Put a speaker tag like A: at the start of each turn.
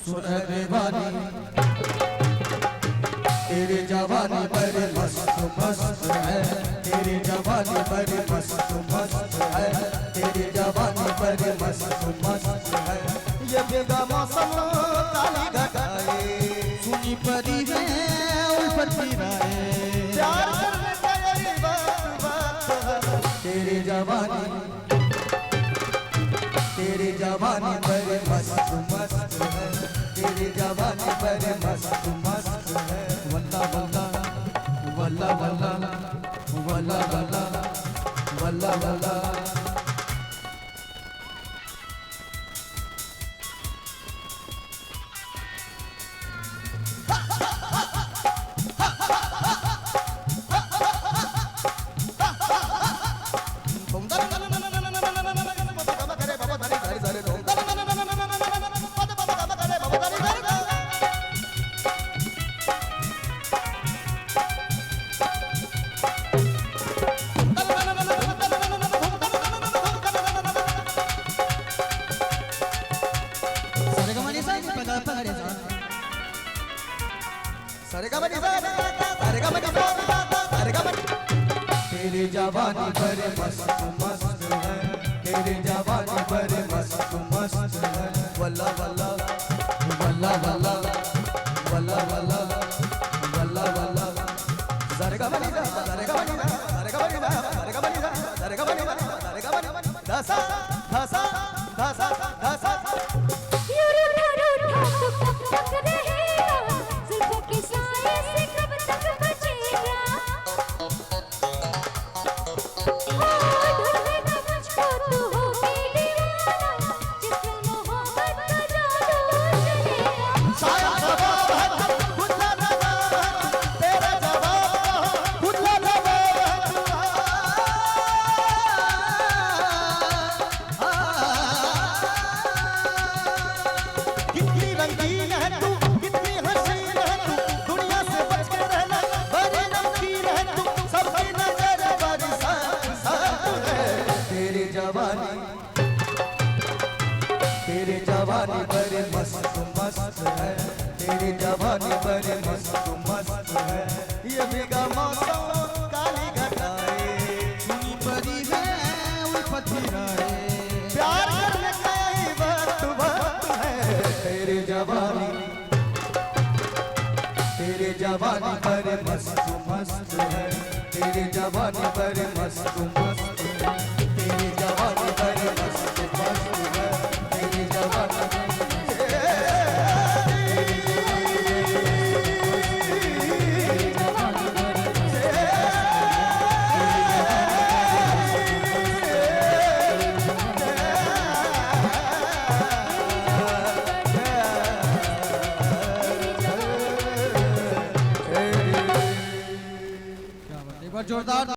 A: सुनने वाली तेरी जवानी बड़ी मस्त मस्त है, तेरी जवानी बड़ी मस्त मस्त है, तेरी जवानी बड़ी मस्त मस्त है। ये बेगा मौसम काली घटाए सुनी परी है उल्फत फिराए, प्यार करने का यही बात है। तेरी जवानी बड़ी मस्त मस्त है, तेरी जवानी बड़ी मस्त मस्त है। वल्ला वल्ला वल्ला वल्ला वल्ला वल्ला वल्ला वल्ला तेरी जवानी बड़े मस्त मस्त है, तेरी जवानी बड़े मस्त मस्त है। वल्ला वल्ला वल्ला वल्ला वल्ला वल्ला वल्ला वल्ला ज़रेगा बनी ज़रेगा बनी ज़रेगा बनी ज़रेगा बनी ज़रेगा बनी ज़रेगा बनी दासा दासा दासा दासा तेरी जवानी बड़ी मस्त मस्त है, तेरी जवानी बड़ी मस्त मस्त है। ये बेगा मौसम काली घटाए सुनी परी है उल्फत फिराए, प्यार करने का ही बात है। तेरी जवानी बड़ी मस्त मस्त है, तेरी जवानी बड़ी मस्त मस्त है, तेरी जवानी बड़ी मस्त मस्त है, तेरी जवानी जोरदार